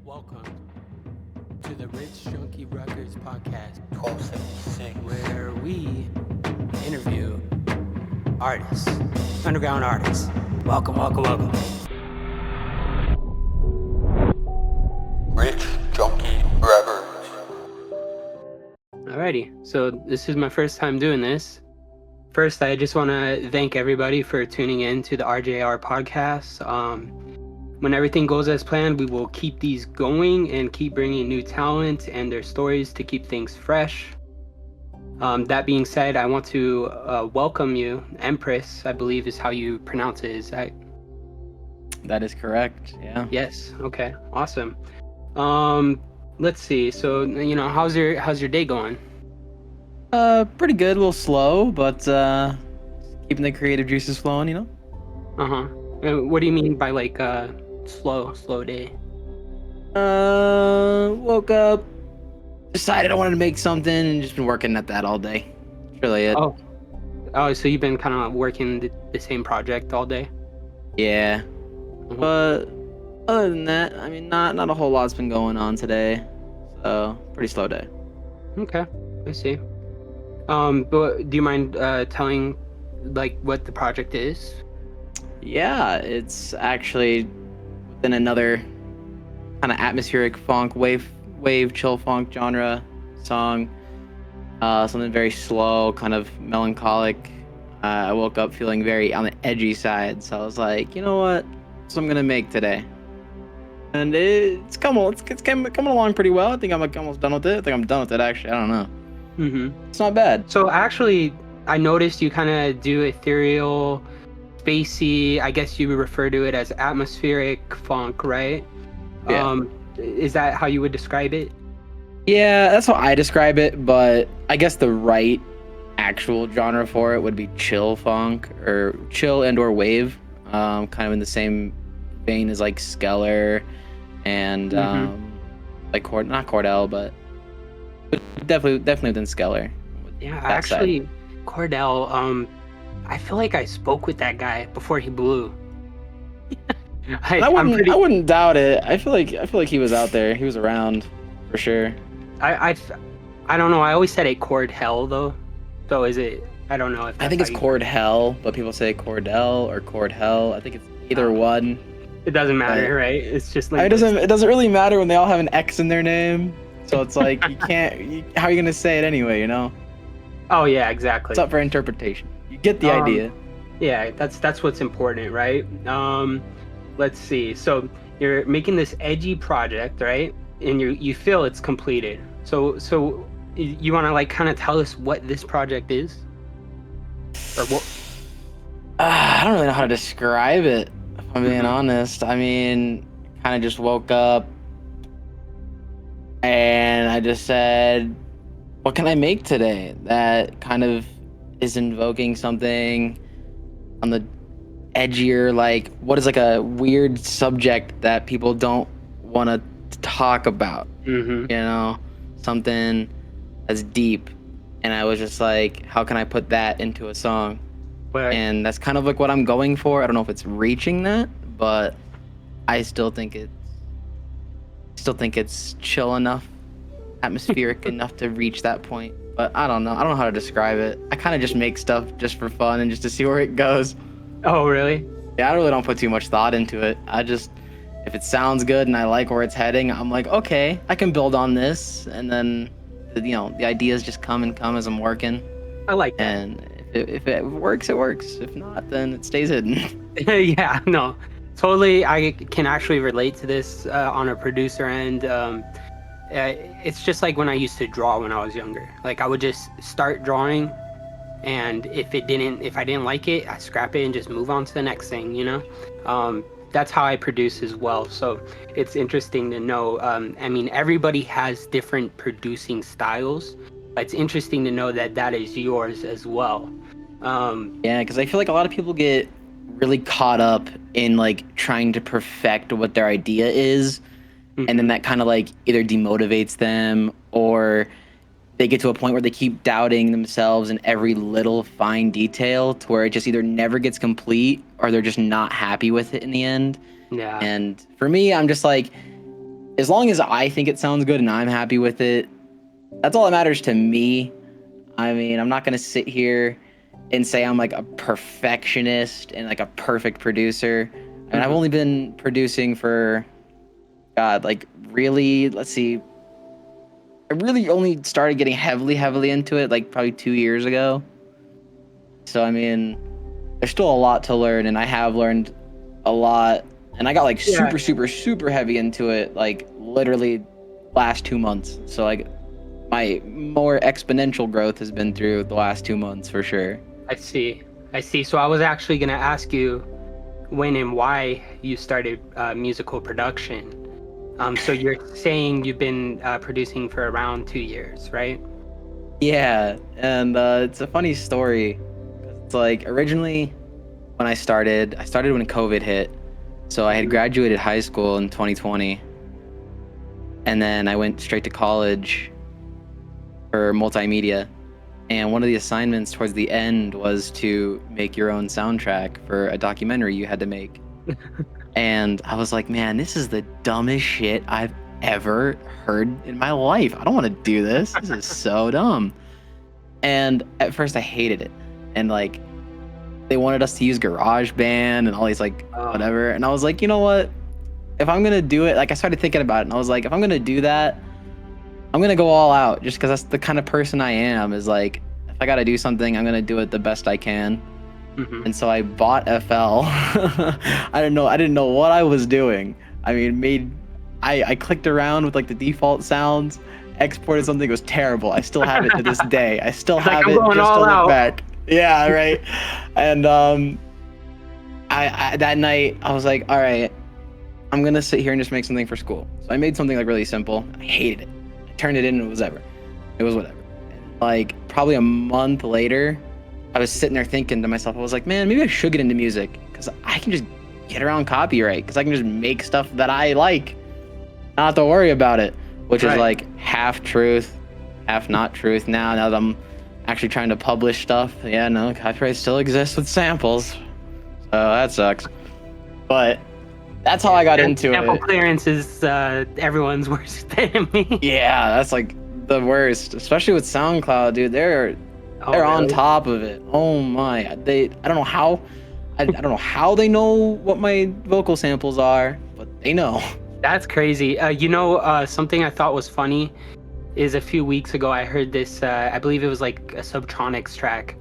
Welcome to the Rich Junkie Records podcast, 1276. where we interview artists, underground artists. Welcome. Rich Junkie Records. Alrighty, so this is my first time doing this. First, I just want to thank everybody for tuning in to the RJR podcast. When everything goes as planned, we will keep these going and keep bringing new talent and their stories to keep things fresh. That being said, I want to welcome you, Empress, I believe is how you pronounce it. Is that? That is correct. Yeah. Yes. Okay. Awesome. Let's see. So, how's your day going? Pretty good. A little slow, but keeping the creative juices flowing. What do you mean by like slow day? Woke up, decided I wanted to make something, and just been working at that all day. That's really it. Oh, so you've been kind of working the same project all day? Yeah. Mhm. But other than that, I mean, not a whole lot's been going on today, so pretty slow day. Okay, I see. But do you mind telling like what the project is? Yeah, it's actually within another kind of atmospheric funk, wave chill funk genre song. Something very slow, kind of melancholic. I woke up feeling very on the edgy side, so I was like, you know what? That's what I'm gonna make today. And it's coming along pretty well. I think I'm like almost done with it. I think I'm done with it actually. I don't know. Mm-hmm. It's not bad. So actually, I noticed you kind of do ethereal, spacey. I guess you would refer to it as atmospheric funk, right? Yeah. Is that how you would describe it? Yeah, that's how I describe it, but I guess the right actual genre for it would be chill funk or chill and or wave. Kind of in the same vein as like Skeller and like not Cordell, but definitely within Skeller. Yeah, that actually, side. Cordell. I feel like I spoke with that guy before he blew. I wouldn't doubt it. I feel like he was out there. He was around for sure. I don't know. I always said it Cordell though. So is it? I don't know if I think it's Cordell, but people say Cordell or Cordell. I think it's either one. It doesn't matter, right? It's just like It doesn't really matter when they all have an X in their name. So it's like you can't. How are you gonna say it anyway? You know. Oh yeah, exactly. It's up for interpretation. You get the idea. Yeah, that's what's important, right? Let's see. So you're making this edgy project, right? And you feel it's completed. So you want to like kind of tell us what this project is, or what? I don't really know how to describe it. If I'm being honest. I mean, kind of just woke up and I just said, "What can I make today?" That kind of is invoking something on the edgier, like what is like a weird subject that people don't want to talk about. You know, something that's deep. And I was just like, how can I put that into a song? Right. And that's kind of like what I'm going for. I don't know if it's reaching that, but I still think it's chill enough, atmospheric enough to reach that point. But I don't know how to describe it. I kind of just make stuff just for fun and just to see where it goes. Oh really? Yeah, I really don't put too much thought into it. I just, if it sounds good and I like where it's heading, I'm like, okay, I can build on this. And then, the ideas just come as I'm working. I like that. And if it works, it works. If not, then it stays hidden. Yeah, no, totally. I can actually relate to this on a producer end. It's just like when I used to draw when I was younger. Like I would just start drawing, and if I didn't like it, I scrap it and just move on to the next thing. That's how I produce as well. So it's interesting to know. I mean, everybody has different producing styles. But it's interesting to know that is yours as well. Yeah, because I feel like a lot of people get really caught up in like trying to perfect what their idea is, and then that kind of like either demotivates them or they get to a point where they keep doubting themselves in every little fine detail to where it just either never gets complete or they're just not happy with it in the end. Yeah. And for me, I'm just like, as long as I think it sounds good and I'm happy with it, that's all that matters to me. I mean, I'm not gonna sit here and say I'm like a perfectionist and like a perfect producer. And I've only been producing for, God, like really, let's see. I really only started getting heavily into it like probably 2 years ago. So, I mean, there's still a lot to learn, and I have learned a lot. And I got like Yeah. super heavy into it, like literally last 2 months. So, like, my more exponential growth has been through the last 2 months for sure. I see. So I was actually gonna ask you when and why you started musical production. So you're saying you've been producing for around 2 years, right? Yeah, and it's a funny story. It's like originally when I started when COVID hit. So I had graduated high school in 2020, and then I went straight to college for multimedia. And one of the assignments towards the end was to make your own soundtrack for a documentary you had to make. And I was like, man, this is the dumbest shit I've ever heard in my life. I don't want to do this. This is so dumb. And at first I hated it. And like, they wanted us to use GarageBand and all these like whatever. And I was like, you know what? If I'm going to do it, like I started thinking about it and I was like, if I'm going to do that, I'm going to go all out just because that's the kind of person I am, is like, if I got to do something, I'm going to do it the best I can. And so I bought FL. I didn't know what I was doing. I mean, I clicked around with like the default sounds, exported something. It was terrible. I still have it to this day. I still have it just to look back. Yeah, right. And I that night I was like, all right, I'm gonna sit here and just make something for school. So I made something like really simple. I hated it. I turned it in and it was whatever. And like probably a month later, I was sitting there thinking to myself, I was like, man, maybe I should get into music because I can just get around copyright because I can just make stuff that I like, not have to worry about it, which is like half truth, half not truth. Now that I'm actually trying to publish stuff, yeah, no, copyright still exists with samples, so that sucks. But that's how I got into sample it. clearance is everyone's worst enemy. Yeah, that's like the worst, especially with SoundCloud, dude. They're on top of it. Oh my, I don't know how. I don't know how they know what my vocal samples are, but they know. That's crazy. Something I thought was funny is a few weeks ago I heard this, I believe it was like a Subtronics track,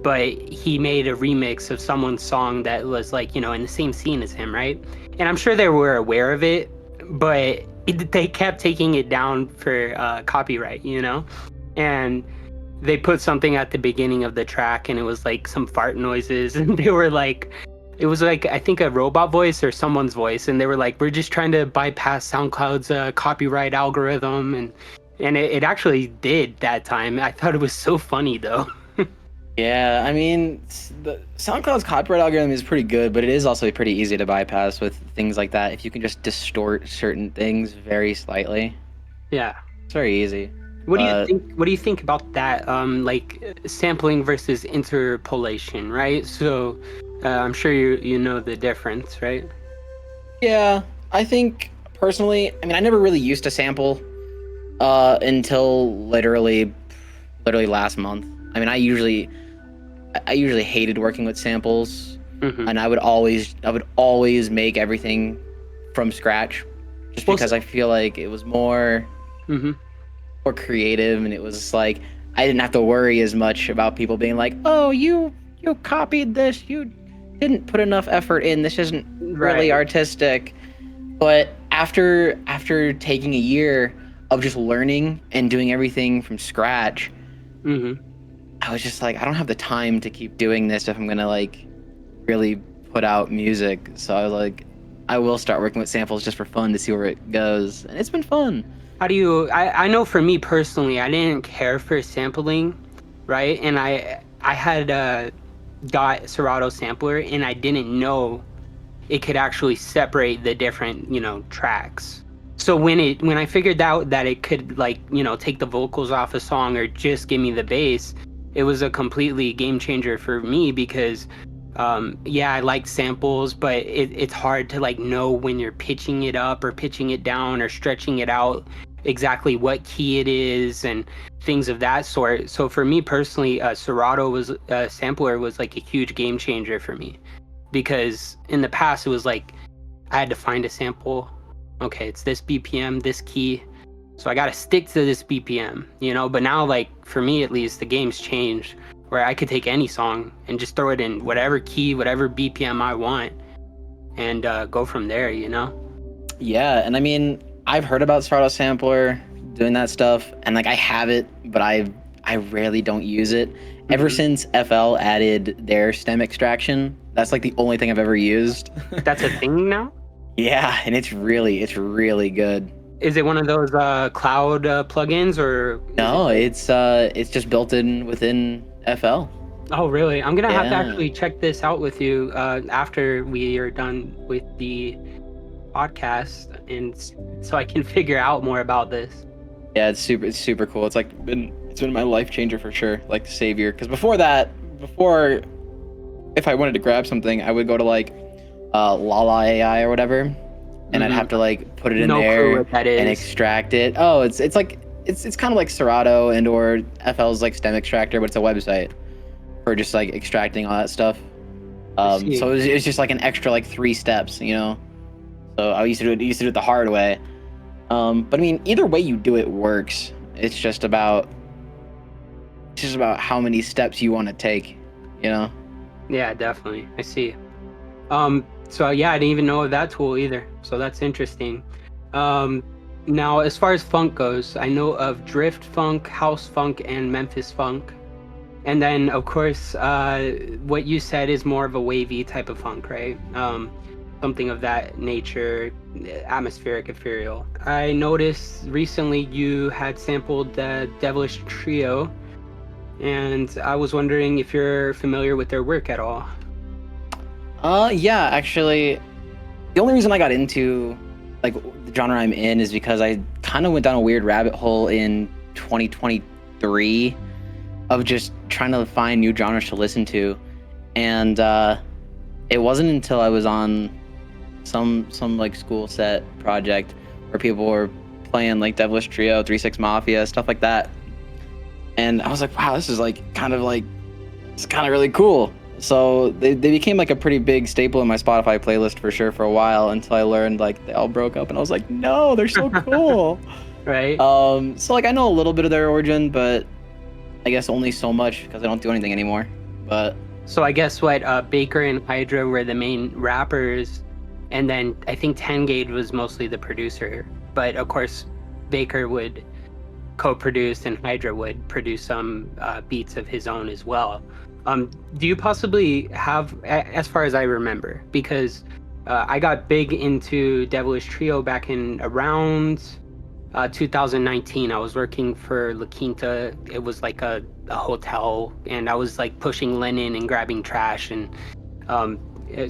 but he made a remix of someone's song that was like, in the same scene as him, right? And I'm sure they were aware of it, but they kept taking it down for copyright, And they put something at the beginning of the track and it was like some fart noises and they were like, it was like, I think a robot voice or someone's voice. And they were like, we're just trying to bypass SoundCloud's copyright algorithm. And it actually did that time. I thought it was so funny though. Yeah, I mean, the SoundCloud's copyright algorithm is pretty good, but it is also pretty easy to bypass with things like that. If you can just distort certain things very slightly. Yeah. It's very easy. What do you think about that? Like sampling versus interpolation, right? So I'm sure you know the difference, right? Yeah, I think personally, I mean, I never really used to sample until literally last month. I mean, I usually hated working with samples, and I would always make everything from scratch, just because I feel like it was more creative, and it was like I didn't have to worry as much about people being like, "Oh, you copied this. You didn't put enough effort in. This isn't really artistic." But after taking a year of just learning and doing everything from scratch, I was just like, I don't have the time to keep doing this if I'm gonna like really put out music. So I was like, I will start working with samples just for fun to see where it goes, and it's been fun. How do you? I know for me personally, I didn't care for sampling, right? And I had got Serato sampler, and I didn't know it could actually separate the different tracks. So when I figured out that it could like take the vocals off a song or just give me the bass, it was a completely game changer for me because Yeah, I like samples, but it's hard to like know when you're pitching it up or pitching it down or stretching it out exactly what key it is and things of that sort. So for me personally, Serato was sampler was like a huge game changer for me, because in the past it was like I had to find a sample. Okay, it's this BPM, this key. So I got to stick to this BPM, you know? But now, like, for me at least, the game's changed where I could take any song and just throw it in whatever key, whatever BPM I want, and go from there, you know? Yeah, and I mean, I've heard about Serato Sampler doing that stuff, and like I have it, but I rarely don't use it. Ever since FL added their stem extraction, that's like the only thing I've ever used. That's a thing now? Yeah, and it's really good. Is it one of those cloud plugins or? No, it's just built in within FL. Oh, really? I'm gonna have to Yeah. actually check this out with you after we are done with the podcast, and so I can figure out more about this. Yeah, it's super cool. It's been my life changer for sure, like savior. Because before if I wanted to grab something, I would go to like Lala AI or whatever, and I'd have to like put it in No clue there what that and is. extract it. Oh, it's kind of like Serato and or FL's like stem extractor, but it's a website for just like extracting all that stuff. see. So it was just like an extra like 3 steps, you know. So I used to do it the hard way. But I mean, either way you do it works. It's just about how many steps you want to take, you know. Yeah, definitely. I see. So yeah, I didn't even know of that tool either. So that's interesting. Now, as far as funk goes, I know of drift funk, house funk, and Memphis funk. And then, of course, what you said is more of a wavy type of funk, right? Something of that nature, atmospheric, ethereal. I noticed recently you had sampled the Devilish Trio, and I was wondering if you're familiar with their work at all. Yeah, actually, the only reason I got into like the genre I'm in is because I kind of went down a weird rabbit hole in 2023 of just trying to find new genres to listen to, and it wasn't until I was on some like school set project where people were playing like Devilish Trio, 3-6 Mafia, stuff like that, and I was like, wow, this is kind of really cool. So they became like a pretty big staple in my Spotify playlist for sure for a while, until I learned like they all broke up, and I was like, no, they're so cool. Right. So like I know a little bit of their origin, but I guess only so much because I don't do anything anymore. But So I guess what Baker and Hydra were the main rappers, and then I think Tengade was mostly the producer. But of course, Baker would co-produce and Hydra would produce some beats of his own as well. Do you possibly have, as far as I remember, because I got big into Devilish Trio back in around 2019. I was working for La Quinta. It was like a hotel, and I was like pushing linen and grabbing trash. And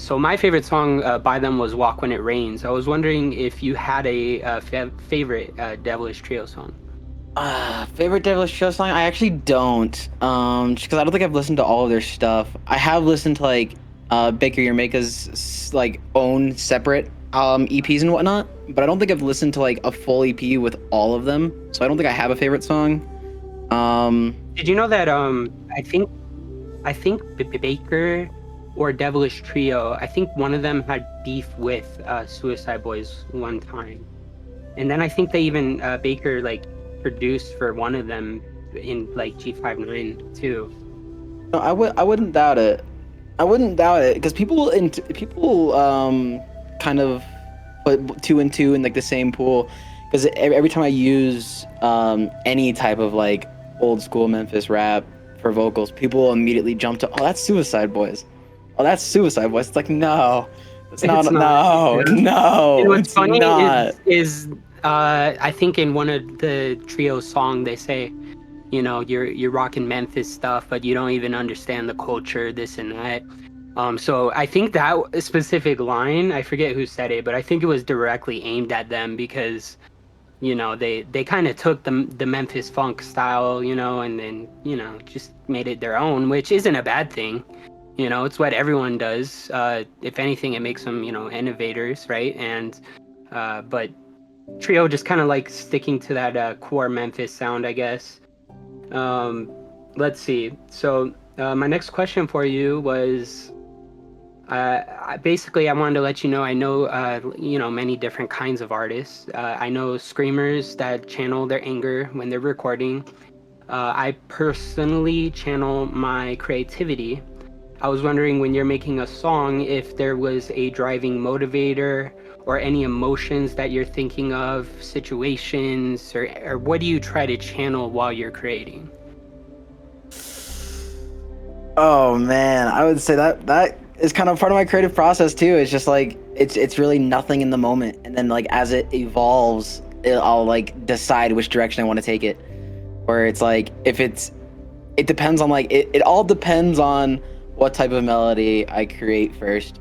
so my favorite song by them was Walk When It Rains. I was wondering if you had a favorite Devilish Trio song. favorite Devilish Trio song? I actually don't. Just because I don't think I've listened to all of their stuff. I have listened to like Baker Yamaka's like own separate EPs and whatnot, but I don't think I've listened to like a full EP with all of them. So I don't think I have a favorite song. Did you know that I think Baker or Devilish Trio, I think one of them had beef with Suicide Boys one time, and then I think they even Baker like produced for one of them in like G59 too. No, I wouldn't doubt it. I wouldn't doubt it because people kind of put 2 and 2 in like the same pool, because every time I use any type of like old school Memphis rap for vocals, people immediately jump to, oh, that's Suicide Boys. Oh, that's Suicide Boys. It's like, no, it's not. No, no. And what's it's funny not. is I think in one of the Trio song they say, you know, you're rocking Memphis stuff, but you don't even understand the culture, this and that. So I think that specific line, I forget who said it, but I think it was directly aimed at them, because, you know, they kind of took the Memphis funk style, you know, and then, you know, just made it their own, which isn't a bad thing. You know, it's what everyone does. If anything, it makes them, you know, innovators, right? And but Trio just kind of like sticking to that core Memphis sound, I guess. Um, let's see. So my next question for you was, basically, I wanted to let you know I know, you know, many different kinds of artists. I know screamers that channel their anger when they're recording. I personally channel my creativity. I was wondering, when you're making a song, if there was a driving motivator or any emotions that you're thinking of, situations, or what do you try to channel while you're creating? Oh man, I would say that is kind of part of my creative process too. It's just like it's really nothing in the moment, and then like as it evolves, I'll like decide which direction I want to take it. Where it's like it depends on like it all depends on what type of melody I create first.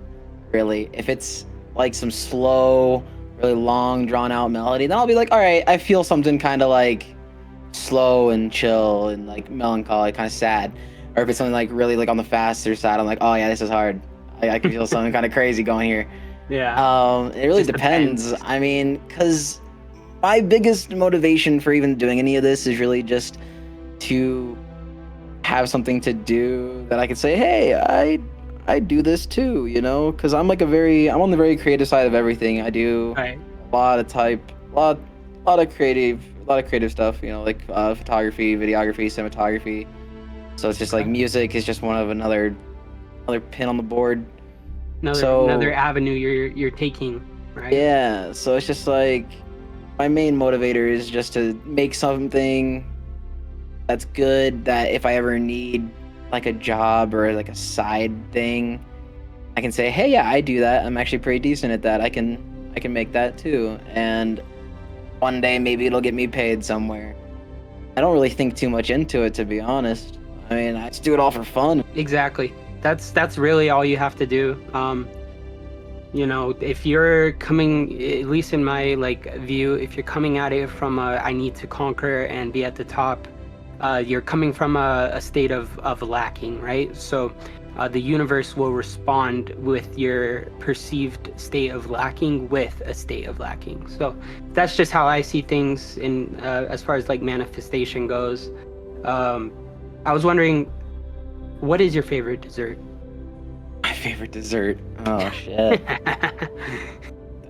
Really, if it's like some slow, really long, drawn out melody, then I'll be like, all right, I feel something kind of like slow and chill and like melancholy, kind of sad. Or if it's something like really like on the faster side, I'm like, oh yeah, this is hard. I can feel something kind of crazy going here. Yeah. It really Just depends. I mean, because my biggest motivation for even doing any of this is really just to have something to do that I could say, hey, I do this too, you know? Because I'm on the very creative side of everything. I do Right. a lot of creative stuff, you know, like photography, videography, cinematography. So it's just like music is just one of another pin on the board. Another avenue you're taking, right? Yeah, so it's just like my main motivator is just to make something that's good, that if I ever need like a job or like a side thing, I can say, hey, yeah, I do that. I'm actually pretty decent at that. I can make that too. And one day maybe it'll get me paid somewhere. I don't really think too much into it, to be honest. I mean, I just do it all for fun. Exactly. That's really all you have to do. You know, if you're coming, at least in my like view, if you're coming at it from a I need to conquer and be at the top, you're coming from a state of lacking, right? So the universe will respond with your perceived state of lacking with a state of lacking. So that's just how I see things in as far as like manifestation goes. I was wondering, what is your favorite dessert? My favorite dessert? Oh, shit.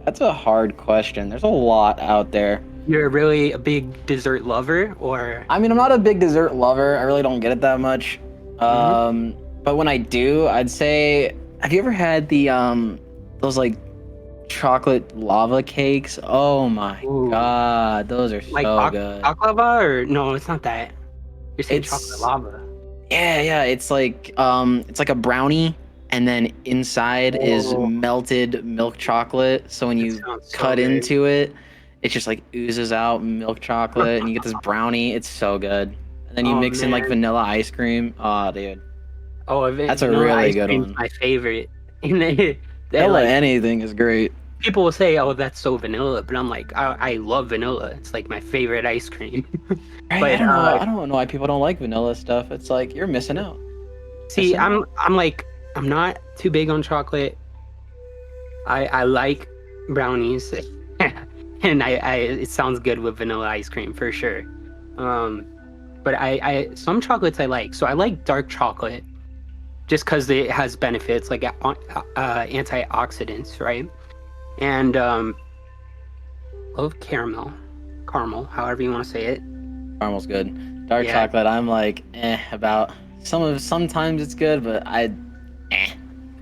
That's a hard question. There's a lot out there. You're really a big dessert lover, or? I mean, I'm not a big dessert lover. I really don't get it that much. But when I do, I'd say, have you ever had the those like chocolate lava cakes? Oh my god, those are Like so good. baklava, or no, it's not that. You're saying It's chocolate lava. yeah, it's like a brownie, and then inside is melted milk chocolate. So when you sounds so cut good. into it, it just like oozes out milk chocolate, and you get this brownie. It's so good. And then you mix in like man. vanilla ice cream. Oh, dude. Oh, That's a vanilla really ice good cream's one. my favorite. And they Vanilla like, anything is great. people will say, "Oh, that's so vanilla," but I'm like, I love vanilla. It's like my favorite ice cream. Right? But I don't know why people don't like vanilla stuff. It's like you're missing out. see, Missing out. I'm like, I'm not too big on chocolate. I like brownies, and I it sounds good with vanilla ice cream for sure. But I some chocolates I like. So I like dark chocolate just because it has benefits like antioxidants, right? And love caramel, however you want to say it. Caramel's good. Dark Yeah. chocolate, I'm like about. Sometimes it's good, but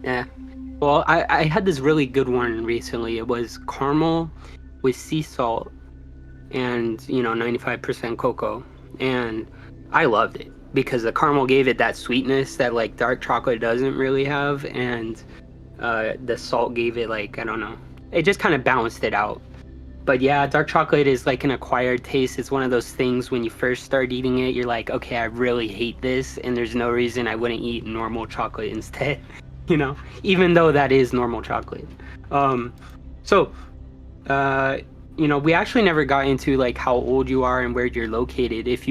Yeah. Well, I had this really good one recently. It was caramel with sea salt and, you know, 95% cocoa. And I loved it because the caramel gave it that sweetness that like dark chocolate doesn't really have. And the salt gave it like, I don't know. It just kind of balanced it out. But yeah, dark chocolate is like an acquired taste. It's one of those things when you first start eating it, you're like, okay, I really hate this. And there's no reason I wouldn't eat normal chocolate instead. You know, even though that is normal chocolate. So, you know, we actually never got into like how old you are and where you're located. If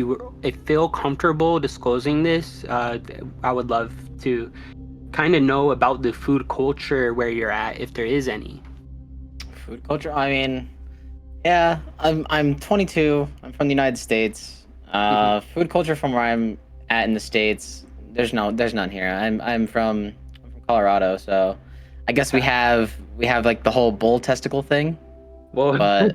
feel comfortable disclosing this, I would love to kind of know about the food culture where you're at, if there is any. Food culture. I mean, yeah. I'm 22. I'm from the United States. Food culture from where I'm at in the States. There's none here. I'm from Colorado, so I guess we have like the whole bull testicle thing. Well,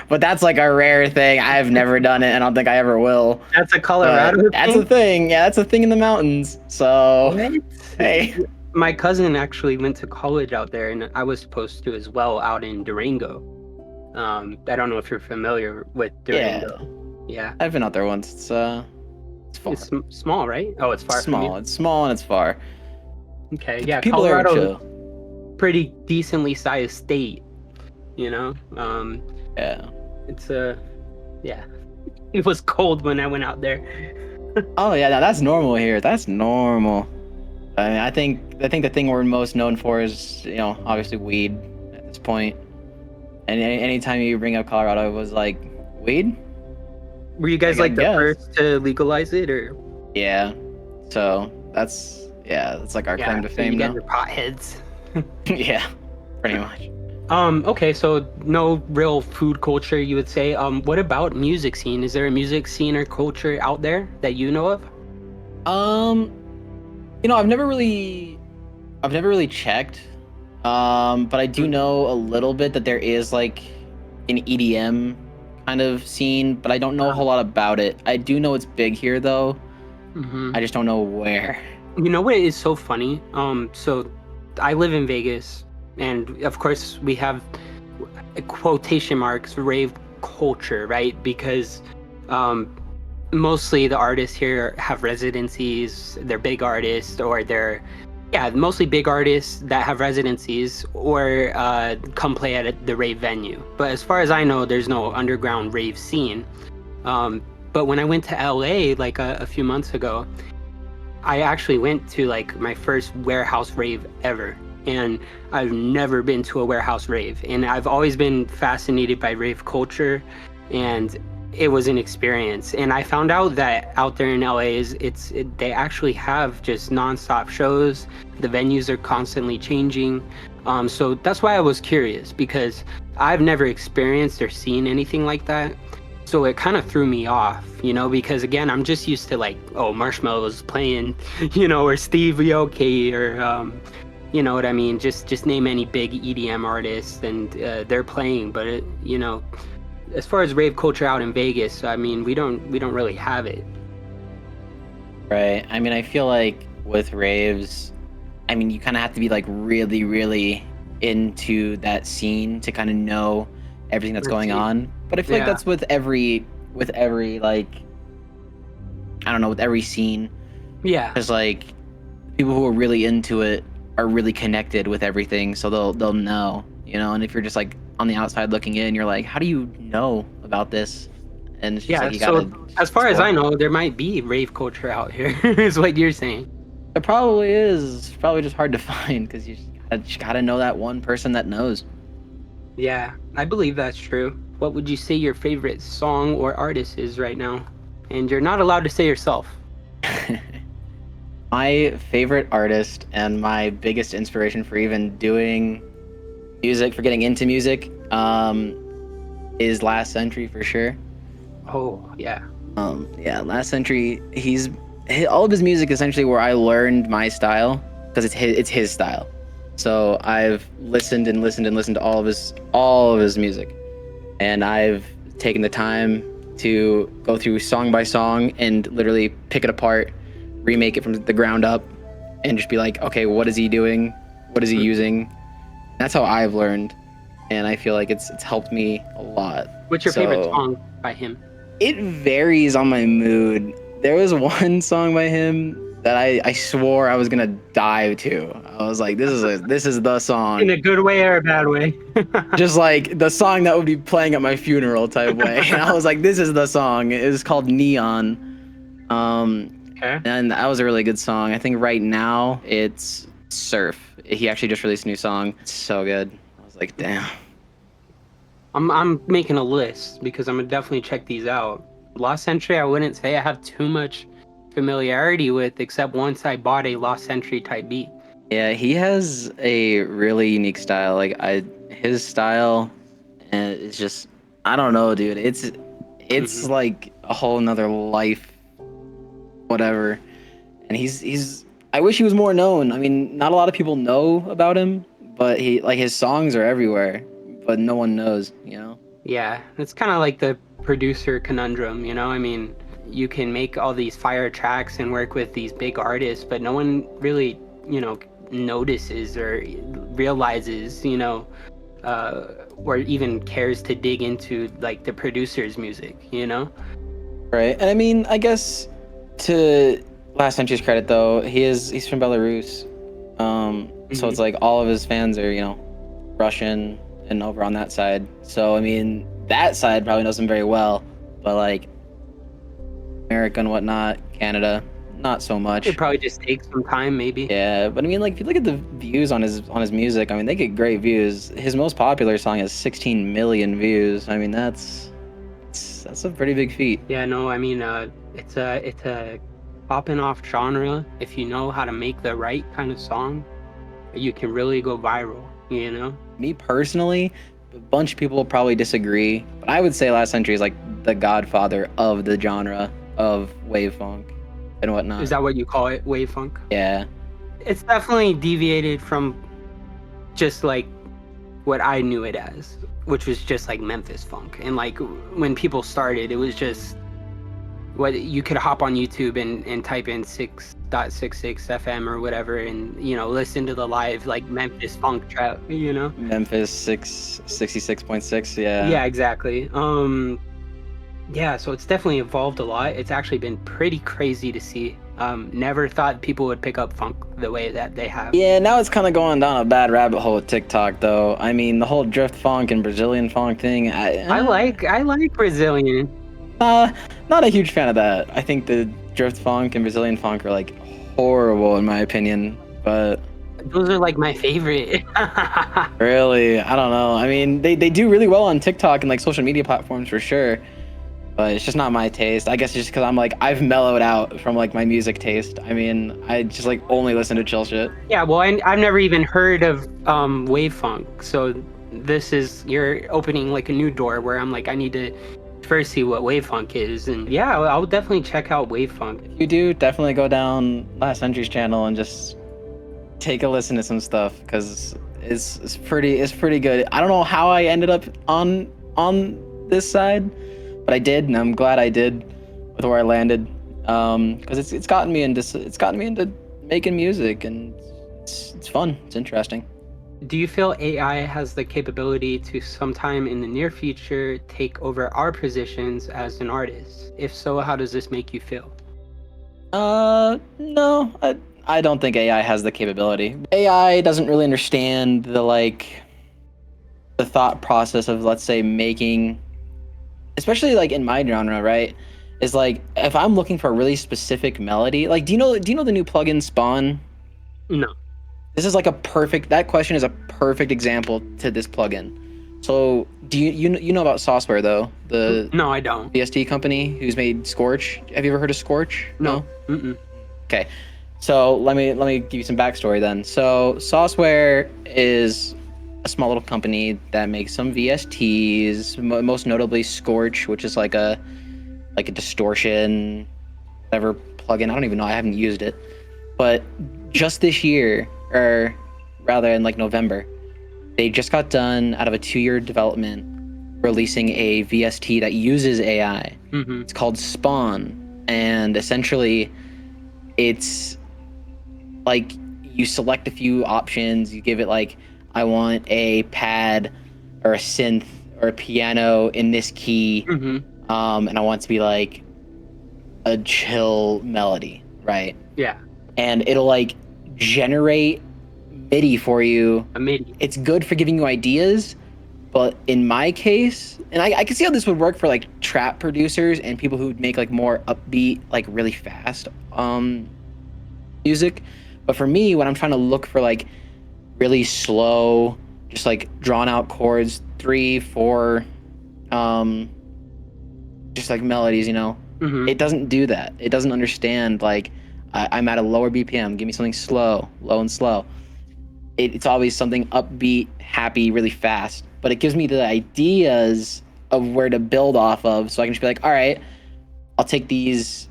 But that's like a rare thing. I've never done it, and I don't think I ever will. that's a But Colorado that's a thing. thing. Yeah, that's a thing in the mountains. So What? hey, My cousin actually went to college out there, and I was supposed to as well out in Durango. I don't know if you're familiar with Durango. Yeah, I've been out there once. It's far. it's small, right? Oh, it's far It's from small. It's small and it's far. you. Okay, yeah, People there are Colorado, chill. pretty decently sized state. You know, Yeah. it's yeah. It was cold when I went out there. Oh yeah, no, that's normal here. That's normal. I mean, I think the thing we're most known for is, obviously weed at this point. And anytime you bring up Colorado, it was like weed. Were you guys I like the guess. first to legalize it, or Yeah. So that's like our claim to so fame you guys now. are potheads? Yeah, pretty much. Okay, so no real food culture, you would say. What about music scene? Is there a music scene or culture out there that you know of? I've never really checked. But I do know a little bit that there is like an EDM kind of scene, but I don't know a whole lot about it. I do know it's big here though. Mm-hmm. I just don't know where. You know what is so funny? So I live in Vegas, and of course we have quotation marks rave culture, right? Because mostly the artists here have residencies, they're big artists, or they're mostly big artists that have residencies or come play at the rave venue. But as far as I know, there's no underground rave scene. But when I went to LA like a few months ago, I actually went to like my first warehouse rave ever. And I've never been to a warehouse rave. And I've always been fascinated by rave culture. And it was an experience. And I found out that out there in LA they actually have just nonstop shows. The venues are constantly changing. So that's why I was curious, because I've never experienced or seen anything like that. So it kind of threw me off, because again, I'm just used to like, oh, Marshmello's playing, or Steve Aoki, or you know what I mean? Just name any big EDM artist and they're playing. But as far as rave culture out in Vegas, I mean, we don't really have it. Right. I mean, I feel like with raves, I mean, you kind of have to be like really, really into that scene to kind of know everything that's going on. But I feel like that's with every like, I don't know, with every scene. Yeah. Because like people who are really into it are really connected with everything, so they'll know, And if you're just like on the outside looking in, you're like, how do you know about this? And it's just like you gotta. So as far as I know, there might be rave culture out here, is what you're saying. It probably is. It's probably just hard to find because you just gotta know that one person that knows. Yeah, I believe that's true. What would you say your favorite song or artist is right now? And you're not allowed to say yourself. My favorite artist and my biggest inspiration for even doing music, for getting into music, is Last Century for sure. Oh, yeah. Last Century, all of his music essentially where I learned my style, because it's his style. So I've listened and listened and listened to all of his music, and I've taken the time to go through song by song and literally pick it apart, remake it from the ground up, and just be like, okay, what is he doing? What is he using? That's how I've learned, and I feel like it's helped me a lot. What's your favorite song by him? It varies on my mood. There was one song by him that I swore I was gonna dive to. I was like, this is the song. In a good way or a bad way? Just like the song that would be playing at my funeral type way. And I was like, this is the song. It was called Neon. Okay. And that was a really good song. I think right now it's Surf. He actually just released a new song. It's so good. I was like, damn. I'm making a list because I'm gonna definitely check these out. Lost Century, I wouldn't say I have too much familiarity with, except once I bought a Lost Century type beat. Yeah, he has a really unique style. His style is just, I don't know, dude. It's like a whole nother life, whatever. And he's. I wish he was more known. I mean, not a lot of people know about him, but his songs are everywhere, but no one knows. You know. Yeah, it's kind of like the producer conundrum, you know? I mean, you can make all these fire tracks and work with these big artists, but no one really, notices or realizes, or even cares to dig into like the producer's music, Right, and I mean, I guess to Last Century's credit, though, he's from Belarus, so it's like all of his fans are Russian and over on that side. So I mean, that side probably knows him very well, but like America and whatnot, Canada, not so much. It probably just takes some time, maybe. Yeah, but I mean, like if you look at the views on his music, I mean, they get great views. His most popular song has 16 million views. I mean, that's a pretty big feat. Yeah, no, I mean, it's a popping off genre. If you know how to make the right kind of song, you can really go viral. Me personally, a bunch of people will probably disagree, but I would say Last Century is like the godfather of the genre of wave funk and whatnot. Is that what you call it, wave funk? Yeah. It's definitely deviated from just like what I knew it as, which was just like Memphis funk. And like when people started, it was just what you could hop on YouTube and type in 6.66 FM or whatever, and listen to the live like Memphis funk trap. Memphis 66.6. Yeah. Yeah, exactly. Yeah, so it's definitely evolved a lot. It's actually been pretty crazy to see. Never thought people would pick up funk the way that they have. Yeah, now it's kind of going down a bad rabbit hole with TikTok, though. I mean, the whole drift funk and Brazilian funk thing. I like Brazilian. Not a huge fan of that. I think the drift funk and Brazilian funk are like horrible in my opinion, but those are like my favorite. really, I don't know. I mean, they do really well on TikTok and like social media platforms for sure, but it's just not my taste. I guess it's just because I'm like, I've mellowed out from like my music taste. I mean, I just like only listen to chill shit. Yeah, well, I've never even heard of wave funk, so you're opening like a new door where I'm like, I need to first see what wave funk is. And yeah, I'll definitely check out wave funk. If you do, definitely go down Last Century's channel and just take a listen to some stuff, because it's pretty good. I don't know how I ended up on this side, but I did, and I'm glad I did with where I landed, because it's gotten me into making music, and it's fun. It's interesting. Do you feel AI has the capability to sometime in the near future take over our positions as an artist? If so, how does this make you feel? No, I don't think AI has the capability. AI doesn't really understand the thought process of, let's say, making, especially like in my genre, right? Is like, if I'm looking for a really specific melody, like, do you know the new plugin Spawn? No. This is like that question is a perfect example to this plugin. So do you know about Sauceware though? No, I don't. VST company who's made Scorch. Have you ever heard of Scorch? No. Mm-mm. Okay. So let me give you some backstory then. So Sauceware is a small little company that makes some VSTs, most notably Scorch, which is like a distortion, whatever plugin. I don't even know. I haven't used it. But just this year, or rather in like November, they just got done out of a 2-year development releasing a VST that uses AI. Mm-hmm. It's called Spawn, and essentially it's like you select a few options, you give it like, I want a pad or a synth or a piano in this key, Mm-hmm. And I want it to be like a chill melody, right? Yeah. And it'll like generate MIDI for you. A MIDI. It's good for giving you ideas, but in my case, and I can see how this would work for like trap producers and people who would make like more upbeat, like really fast music. But for me, when I'm trying to look for like really slow, just like drawn out chords, 3, 4, just like melodies, It doesn't do that. It doesn't understand like I'm at a lower BPM. Give me something slow, low and slow. It's always something upbeat, happy, really fast. But it gives me the ideas of where to build off of, so I can just be like, all right, I'll take these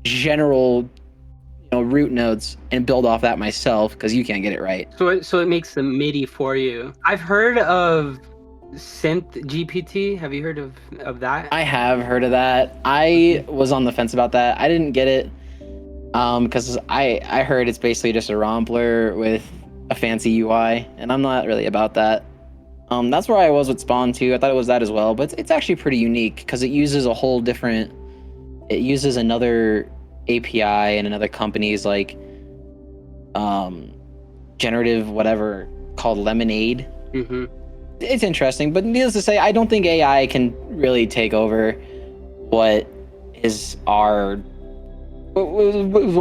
general, root nodes and build off that myself because you can't get it right. So it makes the MIDI for you. I've heard of Synth GPT. Have you heard of that? I have heard of that. I was on the fence about that. I didn't get it because I heard it's basically just a rompler with a fancy UI, and I'm not really about that. That's where I was with Spawn too. I thought it was that as well, but it's actually pretty unique because it uses a whole different. It uses another API and another company's like generative whatever called Lemonade. It's interesting, but needless to say, I don't think AI can really take over what is what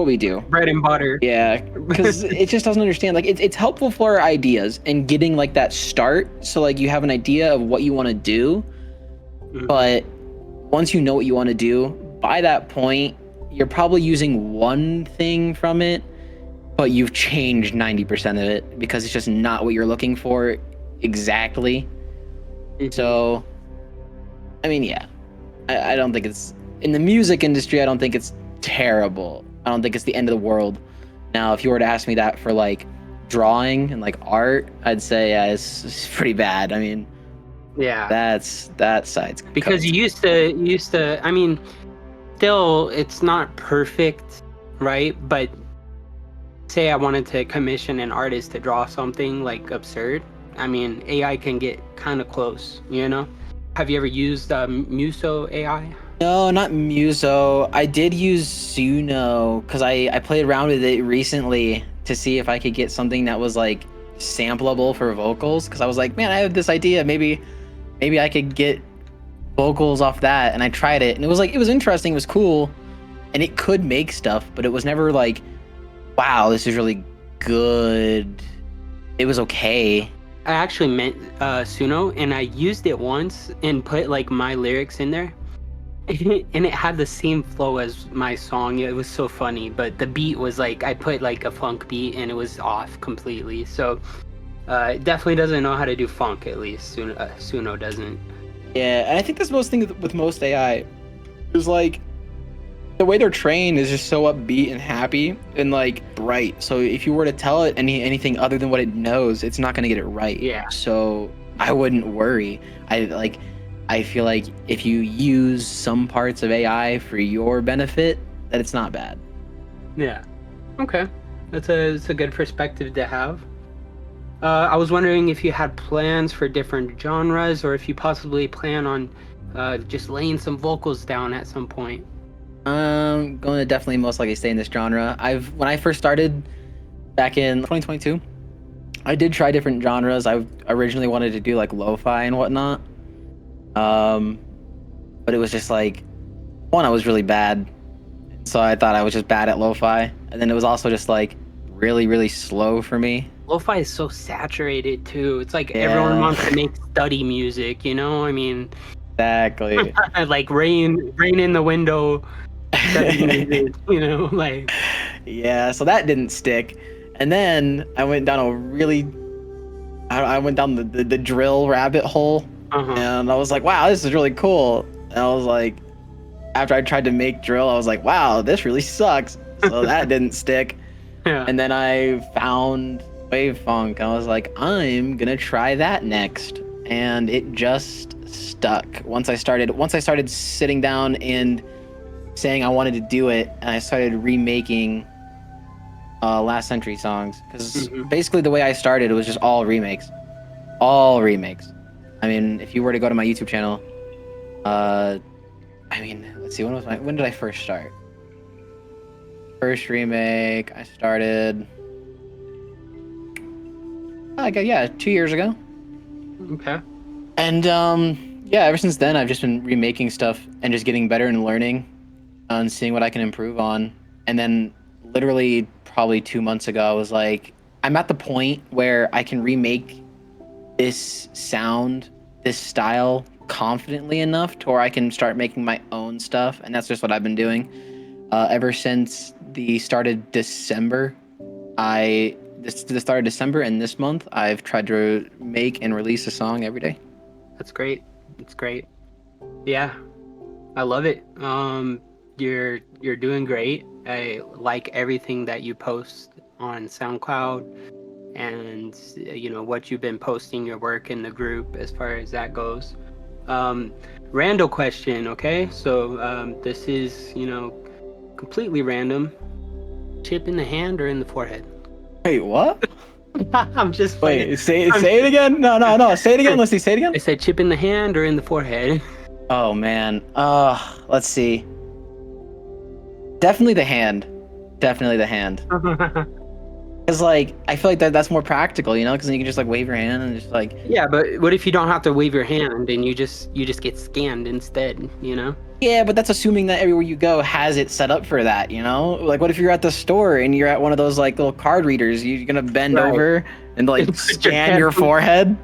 we do. Bread and butter. Yeah, because it just doesn't understand. Like it's helpful for our ideas and getting like that start, so like you have an idea of what you want to do. But once you know what you want to do, by that point, you're probably using one thing from it, but you've changed 90% of it because it's just not what you're looking for exactly. So, I mean, yeah, I don't think it's in the music industry. I don't think it's terrible. I don't think it's the end of the world. Now, if you were to ask me that for like drawing and like art, I'd say yeah, it's pretty bad. I mean, yeah, that side's because cooked. you used to. I mean, still, it's not perfect, right? But say I wanted to commission an artist to draw something like absurd. I mean, AI can get kind of close, Have you ever used Muso AI? No, not Muso. I did use Suno because I played around with it recently to see if I could get something that was like sampleable for vocals. Because I was like, man, I have this idea. Maybe I could get vocals off that. And I tried it, and it was interesting. It was cool, and it could make stuff, but it was never like, wow, this is really good. It was okay. I actually meant Suno, and I used it once and put like my lyrics in there. And it had the same flow as my song. It was so funny, but the beat was like, I put like a funk beat and it was off completely. So it definitely doesn't know how to do funk, at least Suno doesn't. Yeah, and I think that's most thing with most AI is like the way they're trained is just so upbeat and happy and like bright. So if you were to tell it anything other than what it knows, it's not gonna get it right. Yeah. So I wouldn't worry. I feel like if you use some parts of AI for your benefit, that it's not bad. Yeah. Okay. That's a good perspective to have. I was wondering if you had plans for different genres, or if you possibly plan on just laying some vocals down at some point. I'm going to definitely most likely stay in this genre. When I first started back in 2022, I did try different genres. I originally wanted to do like lo-fi and whatnot. But it was just like, one, I was really bad. So I thought I was just bad at lo-fi. And then it was also just like really, really slow for me. Lo-fi is so saturated too. It's like Yeah. everyone wants to make study music, I mean, Exactly. like rain in the window study music, like. Yeah, so that didn't stick. And then I went down I went down the drill rabbit hole. And I was like, wow, this is really cool. And I was like, after I tried to make drill, I was like, wow, this really sucks. So that didn't stick. Yeah. And then I found wave funk. I was like, I'm gonna try that next. And it just stuck. Once I started sitting down and saying I wanted to do it, and I started remaking last century songs. Because basically the way I started, it was just all remakes. I mean, if you were to go to my YouTube channel, I mean, let's see, when did I first start? First remake, I started, yeah, 2 years ago. Okay. And yeah, ever since then, I've just been remaking stuff and just getting better and learning and seeing what I can improve on. And then literally probably 2 months ago, I was like, I'm at the point where I can remake this sound, this style, confidently enough to where I can start making my own stuff, and that's just what I've been doing ever since the start of December. The start of December and this month, I've tried to make and release a song every day. That's great. It's great. Yeah, I love it. You're doing great. I like everything that you post on SoundCloud, and what you've been posting, your work in the group as far as that goes. Random question, okay? So this is completely random. Chip in the hand or in the forehead? Wait, what? I'm just playing. Wait, say it again. No. Say it again. Let's see. Say it again. I said chip in the hand or in the forehead. Oh man. Let's see. Definitely the hand. Definitely the hand. Because like I feel like that's more practical, because then you can just like wave your hand and just like. Yeah, but what if you don't have to wave your hand and you just get scanned instead? Yeah, but that's assuming that everywhere you go has it set up for that, Like, what if you're at the store and you're at one of those like little card readers? You're gonna bend over and like scan your forehead?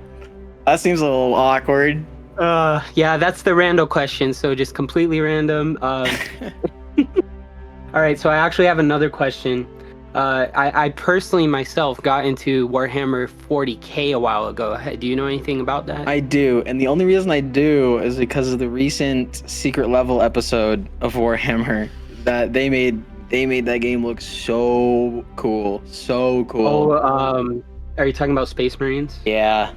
That seems a little awkward. Yeah, that's the random question. So just completely random. All right, so I actually have another question. I personally myself got into Warhammer 40K a while ago. Do you know anything about that? I do, and the only reason I do is because of the recent secret level episode of Warhammer that they made that game look so cool. Oh, are you talking about Space Marines? Yeah.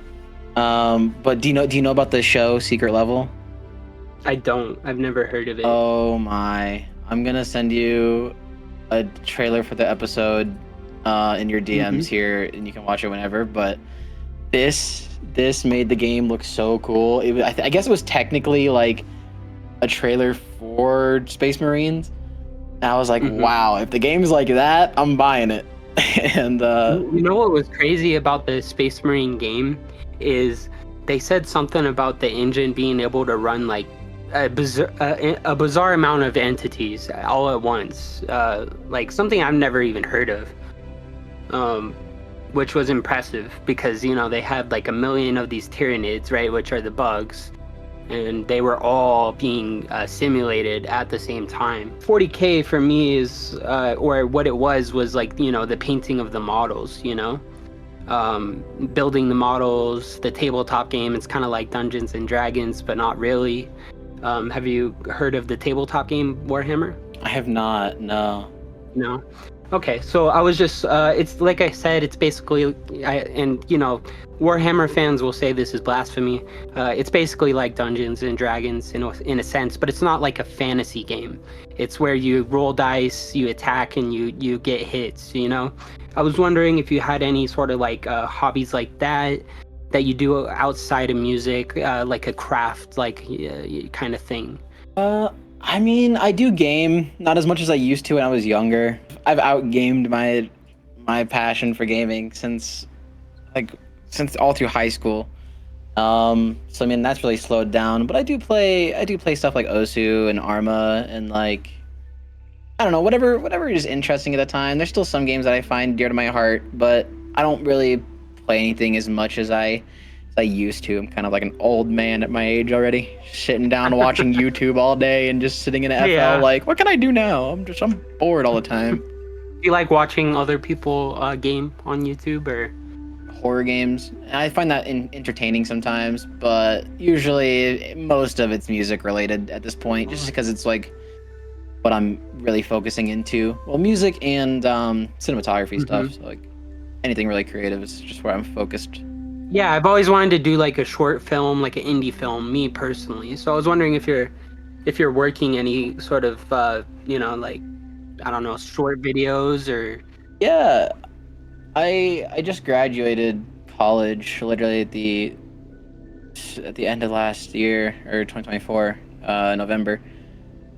But do you know about the show Secret Level? I don't. I've never heard of it. Oh my. I'm gonna send you a trailer for the episode in your DMs here, and you can watch it whenever. But this made the game look so cool. I guess it was technically like a trailer for Space Marines. And I was like, wow, if the game's like that, I'm buying it. And you know what was crazy about the Space Marine game is they said something about the engine being able to run like a bizarre amount of entities all at once, like something I've never even heard of, which was impressive because they had like 1 million of these Tyranids, right, which are the bugs, and they were all being simulated at the same time. 40K for me is or what it was like the painting of the models, building the models, the tabletop game. It's kind of like Dungeons and Dragons, but not really. Have you heard of the tabletop game Warhammer? I have not. No. Okay, so I was just it's like I said, it's basically Warhammer fans will say this is blasphemy. It's basically like Dungeons and Dragons in a sense, but it's not like a fantasy game. It's where you roll dice, you attack, and you get hits. I was wondering if you had any sort of like hobbies like that you do outside of music, like a craft, like kind of thing. I mean, I do game, not as much as I used to when I was younger. I've outgamed my passion for gaming since all through high school. So I mean, that's really slowed down. But I do play stuff like Osu and Arma and like, I don't know, whatever is interesting at the time. There's still some games that I find dear to my heart, but I don't really play anything as much as I used to. I'm kind of like an old man at my age already, sitting down watching YouTube all day and just sitting in an FL like, what can I do now? I'm bored all the time. Do you like watching other people game on YouTube or horror games? I find that entertaining sometimes, but usually most of it's music related at this point, just because it's like what I'm really focusing into. Well, music and cinematography stuff. So like anything really creative is just where I'm focused. Yeah, I've always wanted to do like a short film, like an indie film, me personally. So I was wondering if you're working any sort of like, I don't know, short videos or. Yeah, I just graduated college literally at the end of last year, or 2024, November,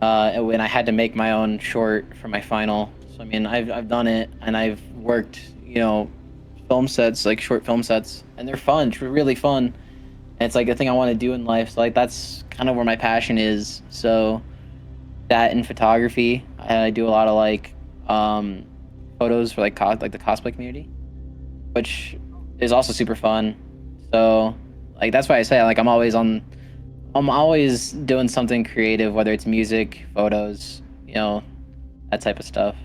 when I had to make my own short for my final. So I mean, I've done it, and I've worked film sets, like short film sets, and they're fun. It's really fun, and it's like the thing I want to do in life. So like that's kind of where my passion is. So that and photography, I do a lot of like photos for like the cosplay community, which is also super fun. So like that's why I say like I'm always on I'm always doing something creative, whether it's music, photos, that type of stuff.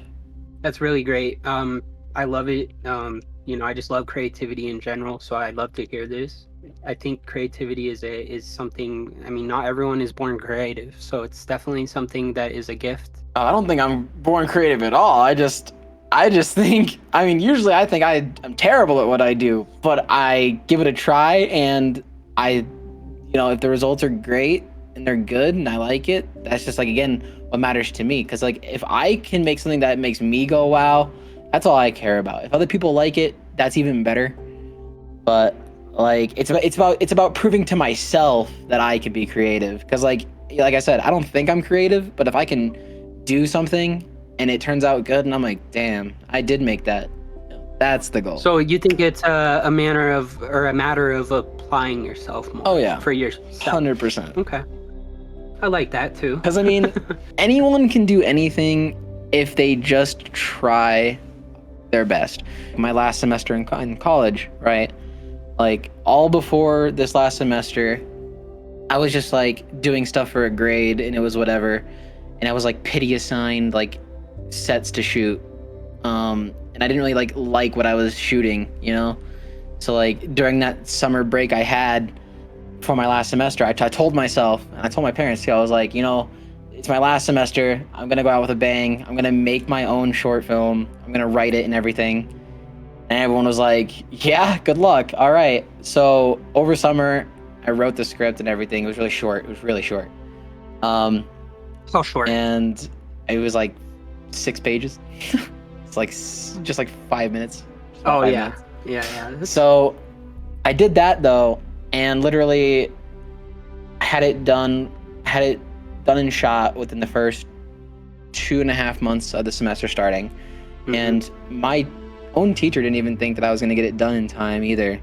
That's really great. I love it. I just love creativity in general, so I'd love to hear this. I think creativity is something. I mean, not everyone is born creative, so it's definitely something that is a gift. I don't think I'm born creative at all. I just think, I mean, usually I think I'm terrible at what I do, but I give it a try, and if the results are great and they're good and I like it, that's just like, again, what matters to me. Cause like, if I can make something that makes me go, wow, that's all I care about. If other people like it, that's even better. But like, it's about proving to myself that I can be creative. Cause like I said, I don't think I'm creative, but if I can do something and it turns out good and I'm like, damn, I did make that. That's the goal. So you think it's a matter of applying yourself more? Oh yeah, for yourself. 100%. Okay, I like that too. Because I mean, anyone can do anything if they just try their best. My last semester in college, right? Like all before this last semester, I was just like doing stuff for a grade and it was whatever. And I was like pity assigned like sets to shoot. And I didn't really like what I was shooting, So like during that summer break I had for my last semester, I told myself, and I told my parents too, I was like, it's my last semester. I'm going to go out with a bang. I'm going to make my own short film. I'm going to write it and everything. And everyone was like, yeah, good luck. All right. So over summer, I wrote the script and everything. It was really short. So short. And it was like 6 pages. It's like just like 5 minutes. Oh five yeah. minutes. Yeah. So I did that though, and literally had it done and shot within the first 2.5 months of the semester starting. Mm-hmm. And my own teacher didn't even think that I was going to get it done in time either.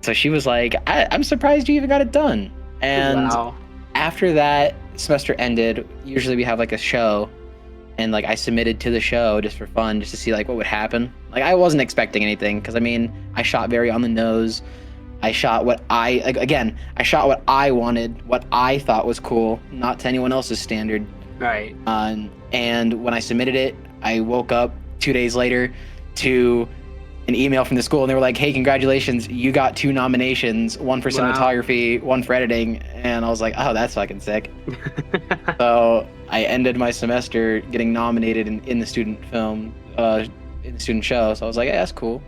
So she was like, I'm surprised you even got it done. And wow. After that semester ended, usually we have like a show, and like I submitted to the show just for fun, just to see like what would happen. Like I wasn't expecting anything, because I mean, I shot very on the nose. I shot what I wanted, what I thought was cool, not to anyone else's standard. Right. And when I submitted it, I woke up 2 days later to an email from the school, and they were like, hey, congratulations, you got 2 nominations, one for cinematography, one for editing. And I was like, oh, that's fucking sick. So I ended my semester getting nominated in the student film, in the student show. So I was like, yeah, that's cool.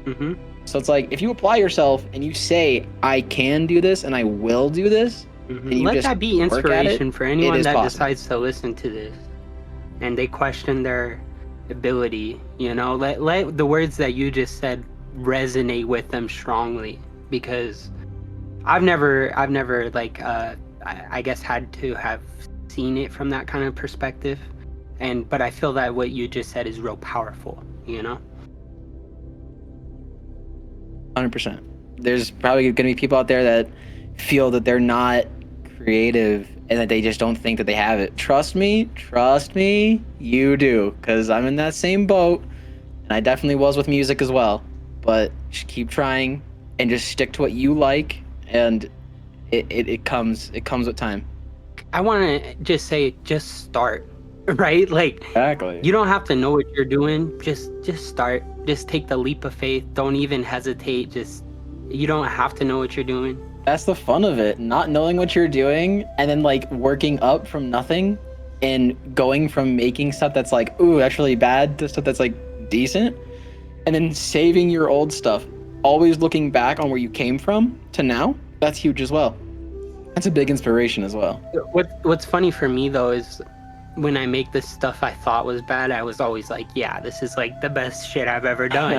Mm-hmm. So it's like, if you apply yourself and you say, I can do this and I will do this, Mm-hmm. and you Let just that be inspiration for anyone that possible. decides to listen to this and they question their ability. Let the words that you just said resonate with them strongly, because I've never I guess had to have seen it from that kind of perspective, but I feel that what you just said is real powerful. 100%. There's probably going to be people out there that feel that they're not creative and that they just don't think that they have it. Trust me, you do, because I'm in that same boat, and I definitely was with music as well. But just keep trying and just stick to what you like, and it comes with time. I want to just say, just start, right? Like, Exactly. you don't have to know what you're doing. Just start. Just take the leap of faith. Don't even hesitate. You don't have to know what you're doing. That's the fun of it, not knowing what you're doing, and then like working up from nothing and going from making stuff that's like, ooh, that's really bad, to stuff that's like decent, and then saving your old stuff, always looking back on where you came from to now. That's huge as well. That's a big inspiration as well. What's funny for me though is when I make this stuff I thought was bad, I was always like, yeah, this is like the best shit I've ever done.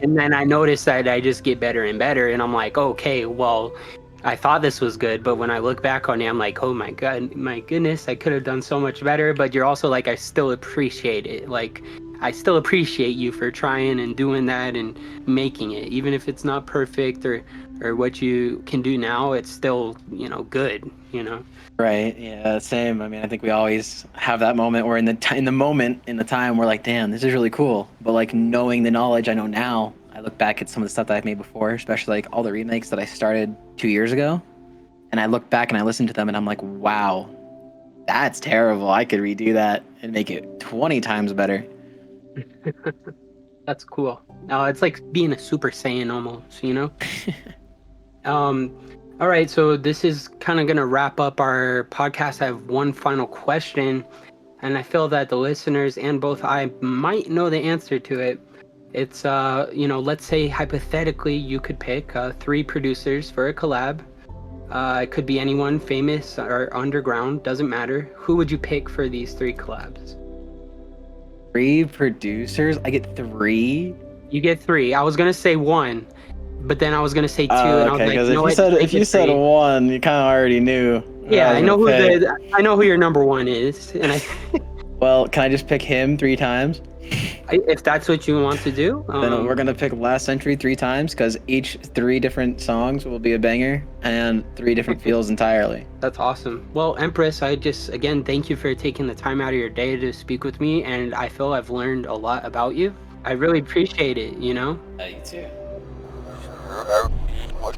And then I noticed that I just get better and better, and I'm like, okay, well, I thought this was good, but when I look back on it, I'm like, oh my goodness, I could have done so much better. But you're also like, I still appreciate it. Like, I still appreciate you for trying and doing that and making it, even if it's not perfect or what you can do now, it's still, good, Right. Yeah. Same. I mean, I think we always have that moment where in the time we're like, damn, this is really cool. But like knowing the knowledge I know now, I look back at some of the stuff that I've made before, especially like all the remakes that I started 2 years ago. and I look back and I listen to them and I'm like, wow, that's terrible. I could redo that and make it 20 times better. That's cool. It's like being a Super Saiyan almost, you know? All right, so this is kind of going to wrap up our podcast. I have one final question, and I feel that the listeners and both I might know the answer to it. It's, let's say hypothetically you could pick 3 producers for a collab. It could be anyone famous or underground, doesn't matter. Who would you pick for these 3 collabs? 3 producers? I get 3? You get 3. I was going to say 1. But then I was gonna say 2, and I was okay, like, because if you said 1, you kind of already knew. Yeah, I know who your number 1 is, and Well, can I just pick him 3 times? If that's what you want to do, then we're gonna pick Last Century 3 times because each 3 different songs will be a banger and 3 different feels entirely. That's awesome. Well, Empress, I just again thank you for taking the time out of your day to speak with me, and I feel I've learned a lot about you. I really appreciate it. You know. You too. Sure, much